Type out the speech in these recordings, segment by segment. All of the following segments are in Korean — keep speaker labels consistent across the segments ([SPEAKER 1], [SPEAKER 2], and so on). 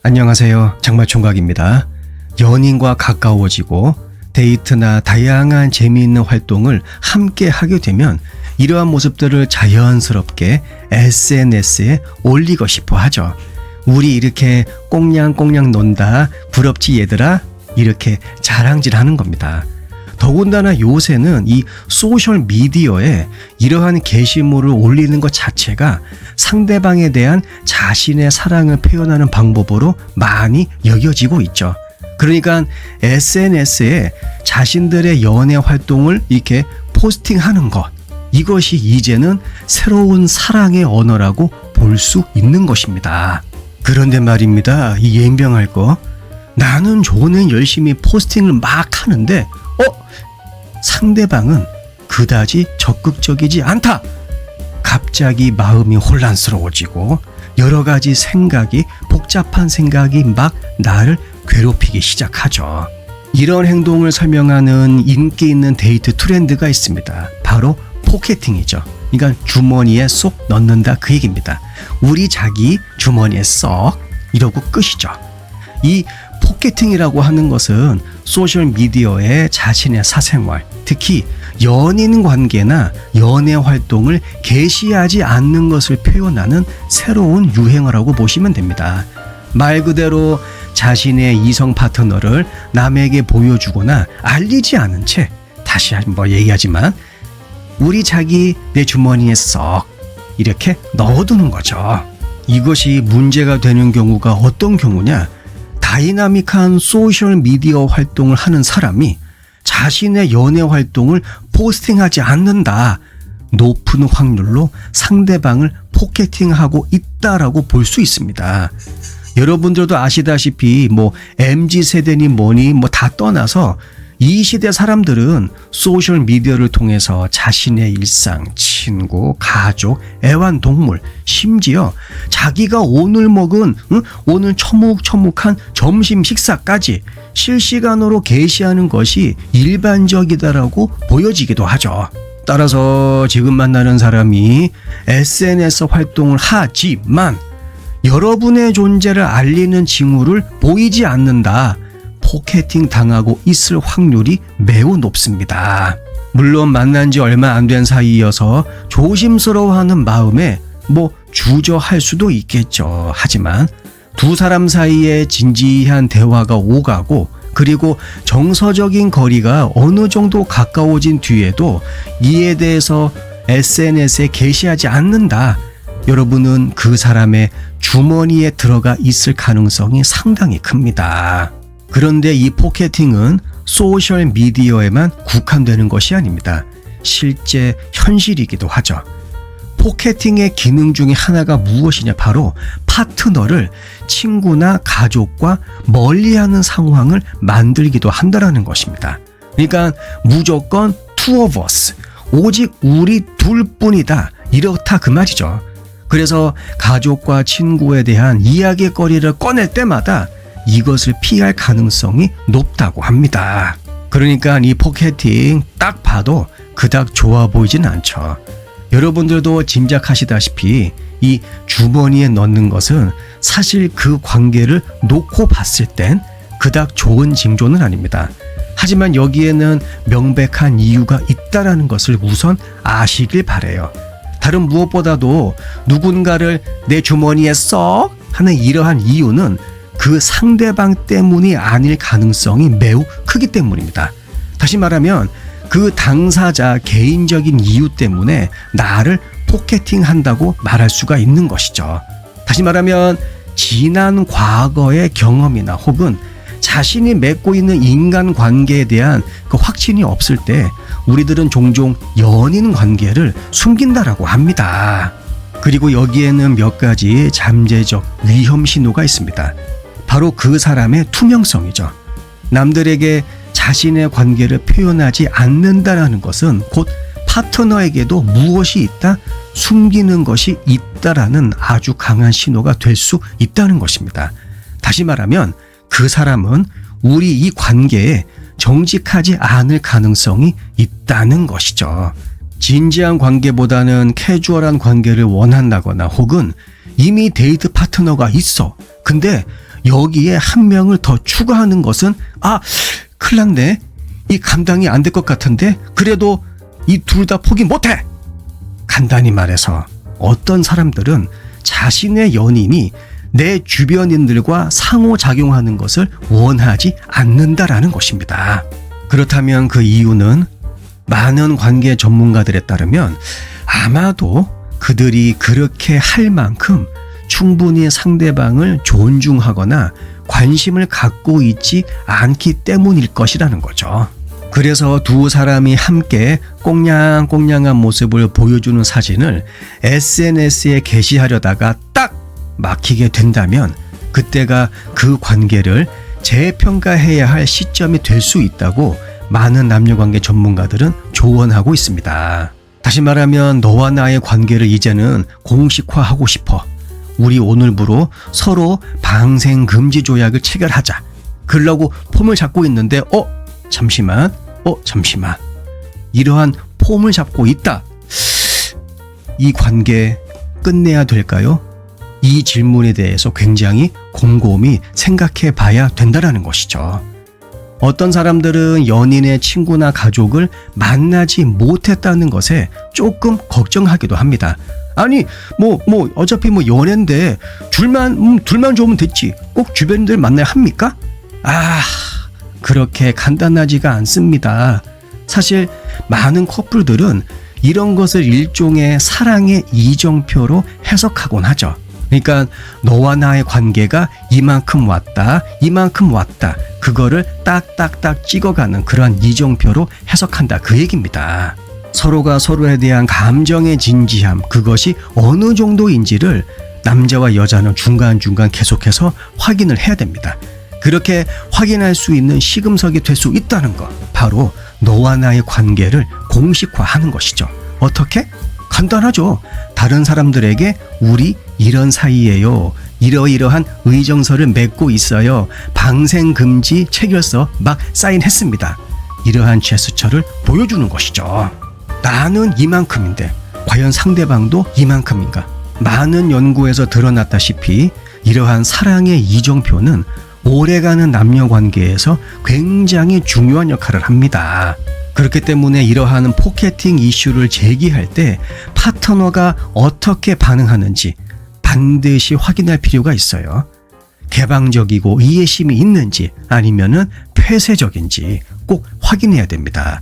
[SPEAKER 1] 안녕하세요. 장마총각입니다. 연인과 가까워지고 데이트나 다양한 재미있는 활동을 함께 하게 되면 이러한 모습들을 자연스럽게 SNS에 올리고 싶어 하죠. 우리 이렇게 꽁냥꽁냥 논다, 부럽지 얘들아? 이렇게 자랑질 하는 겁니다. 더군다나 요새는 이 소셜미디어에 이러한 게시물을 올리는 것 자체가 상대방에 대한 자신의 사랑을 표현하는 방법으로 많이 여겨지고 있죠. 그러니까 SNS에 자신들의 연애 활동을 이렇게 포스팅하는 것, 이것이 이제는 새로운 사랑의 언어라고 볼 수 있는 것입니다. 그런데 말입니다. 이 연병할 거, 나는 좋은 열심히 포스팅을 막 하는데 상대방은 그다지 적극적이지 않다. 갑자기 마음이 혼란스러워지고 여러 가지 생각이, 복잡한 생각이 막 나를 괴롭히기 시작하죠. 이런 행동을 설명하는 인기 있는 데이트 트렌드가 있습니다. 바로 포켓팅이죠. 그러니까 주머니에 쏙 넣는다, 그 얘기입니다. 우리 자기 주머니에 쏙, 이러고 끝이죠. 이 포켓팅이라고 하는 것은 소셜미디어에 자신의 사생활, 특히 연인 관계나 연애 활동을 게시하지 않는 것을 표현하는 새로운 유행어라고 보시면 됩니다. 말 그대로 자신의 이성 파트너를 남에게 보여주거나 알리지 않은 채, 다시 한번 얘기하지만 우리 자기 내 주머니에 쏙 이렇게 넣어두는 거죠. 이것이 문제가 되는 경우가 어떤 경우냐? 다이나믹한 소셜미디어 활동을 하는 사람이 자신의 연애 활동을 포스팅하지 않는다. 높은 확률로 상대방을 포켓팅하고 있다라고 볼 수 있습니다. 여러분들도 아시다시피 MZ세대니 뭐니 다 떠나서 이 시대 사람들은 소셜미디어를 통해서 자신의 일상, 친구, 가족, 애완동물, 심지어 자기가 오늘 먹은 오늘 처묵처묵한 점심 식사까지 실시간으로 게시하는 것이 일반적이다라고 보여지기도 하죠. 따라서 지금 만나는 사람이 SNS 활동을 하지만 여러분의 존재를 알리는 징후를 보이지 않는다. 포켓팅 당하고 있을 확률이 매우 높습니다. 물론 만난 지 얼마 안 된 사이여서 조심스러워하는 마음에 주저할 수도 있겠죠. 하지만 두 사람 사이에 진지한 대화가 오가고 그리고 정서적인 거리가 어느 정도 가까워진 뒤에도 이에 대해서 SNS에 게시하지 않는다. 여러분은 그 사람의 주머니에 들어가 있을 가능성이 상당히 큽니다. 그런데 이 포켓팅은 소셜미디어에만 국한되는 것이 아닙니다. 실제 현실이기도 하죠. 포켓팅의 기능 중에 하나가 무엇이냐? 바로 파트너를 친구나 가족과 멀리하는 상황을 만들기도 한다는 것입니다. 그러니까 무조건 two of us, 오직 우리 둘뿐이다, 이렇다 그 말이죠. 그래서 가족과 친구에 대한 이야기거리를 꺼낼 때마다 이것을 피할 가능성이 높다고 합니다. 그러니까 이 포켓팅 딱 봐도 그닥 좋아 보이진 않죠. 여러분들도 짐작하시다시피 이 주머니에 넣는 것은 사실 그 관계를 놓고 봤을 땐 그닥 좋은 징조는 아닙니다. 하지만 여기에는 명백한 이유가 있다는 것을 우선 아시길 바라요. 다른 무엇보다도 누군가를 내 주머니에 쏙 하는 이러한 이유는 그 상대방 때문이 아닐 가능성이 매우 크기 때문입니다. 다시 말하면 그 당사자 개인적인 이유 때문에 나를 포켓팅한다고 말할 수가 있는 것이죠. 다시 말하면 지난 과거의 경험이나 혹은 자신이 맺고 있는 인간관계에 대한 그 확신이 없을 때 우리들은 종종 연인 관계를 숨긴다라고 합니다. 그리고 여기에는 몇 가지 잠재적 위험 신호가 있습니다. 바로 그 사람의 투명성이죠. 남들에게 자신의 관계를 표현하지 않는다라는 것은 곧 파트너에게도 무엇이 있다, 숨기는 것이 있다라는 아주 강한 신호가 될 수 있다는 것입니다. 다시 말하면 그 사람은 우리 이 관계에 정직하지 않을 가능성이 있다는 것이죠. 진지한 관계보다는 캐주얼한 관계를 원한다거나 혹은 이미 데이트 파트너가 있어 근데 여기에 한 명을 더 추가하는 것은 큰일 났네. 이 감당이 안 될 것 같은데 그래도 이 둘 다 포기 못해. 간단히 말해서 어떤 사람들은 자신의 연인이 내 주변인들과 상호작용하는 것을 원하지 않는다라는 것입니다. 그렇다면 그 이유는 많은 관계 전문가들에 따르면 아마도 그들이 그렇게 할 만큼 충분히 상대방을 존중하거나 관심을 갖고 있지 않기 때문일 것이라는 거죠. 그래서 두 사람이 함께 꽁냥꽁냥한 모습을 보여주는 사진을 SNS에 게시하려다가 딱 막히게 된다면 그때가 그 관계를 재평가해야 할 시점이 될 수 있다고 많은 남녀관계 전문가들은 조언하고 있습니다. 다시 말하면 너와 나의 관계를 이제는 공식화하고 싶어. 우리 오늘부로 서로 방생금지 조약을 체결하자. 그러려고 폼을 잡고 있는데 잠시만. 이러한 폼을 잡고 있다. 이 관계 끝내야 될까요? 이 질문에 대해서 굉장히 곰곰이 생각해 봐야 된다는 것이죠. 어떤 사람들은 연인의 친구나 가족을 만나지 못했다는 것에 조금 걱정하기도 합니다. 아니 어차피 연애인데 둘만 좋으면 됐지. 꼭 주변인들 만나야 합니까? 그렇게 간단하지가 않습니다. 사실 많은 커플들은 이런 것을 일종의 사랑의 이정표로 해석하곤 하죠. 그러니까 너와 나의 관계가 이만큼 왔다 그거를 딱딱딱 찍어가는 그러한 이정표로 해석한다 그 얘기입니다. 서로가 서로에 대한 감정의 진지함, 그것이 어느 정도인지를 남자와 여자는 중간중간 계속해서 확인을 해야 됩니다. 그렇게 확인할 수 있는 시금석이 될 수 있다는 것, 바로 너와 나의 관계를 공식화하는 것이죠. 어떻게? 간단하죠. 다른 사람들에게 우리 이런 사이예요. 이러이러한 의정서를 맺고 있어요. 방생금지 체결서 막 사인했습니다. 이러한 제스처를 보여주는 것이죠. 나는 이만큼인데 과연 상대방도 이만큼인가? 많은 연구에서 드러났다시피 이러한 사랑의 이정표는 오래가는 남녀관계에서 굉장히 중요한 역할을 합니다. 그렇기 때문에 이러한 포켓팅 이슈를 제기할 때 파트너가 어떻게 반응하는지 반드시 확인할 필요가 있어요. 개방적이고 이해심이 있는지 아니면은 폐쇄적인지 꼭 확인해야 됩니다.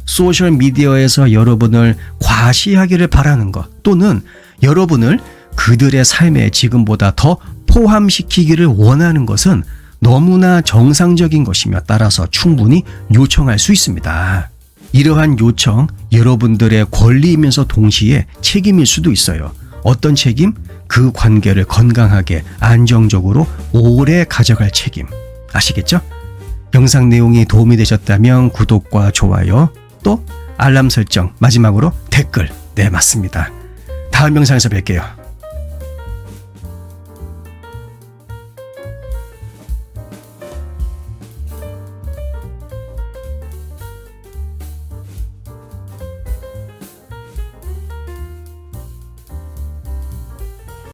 [SPEAKER 1] 소셜미디어에서 여러분을 과시하기를 바라는 것, 또는 여러분을 그들의 삶에 지금보다 더 포함시키기를 원하는 것은 너무나 정상적인 것이며 따라서 충분히 요청할 수 있습니다. 이러한 요청, 여러분들의 권리이면서 동시에 책임일 수도 있어요. 어떤 책임? 그 관계를 건강하게 안정적으로 오래 가져갈 책임. 아시겠죠? 영상 내용이 도움이 되셨다면 구독과 좋아요, 또 알람 설정, 마지막으로 댓글. 네, 맞습니다. 다음 영상에서 뵐게요.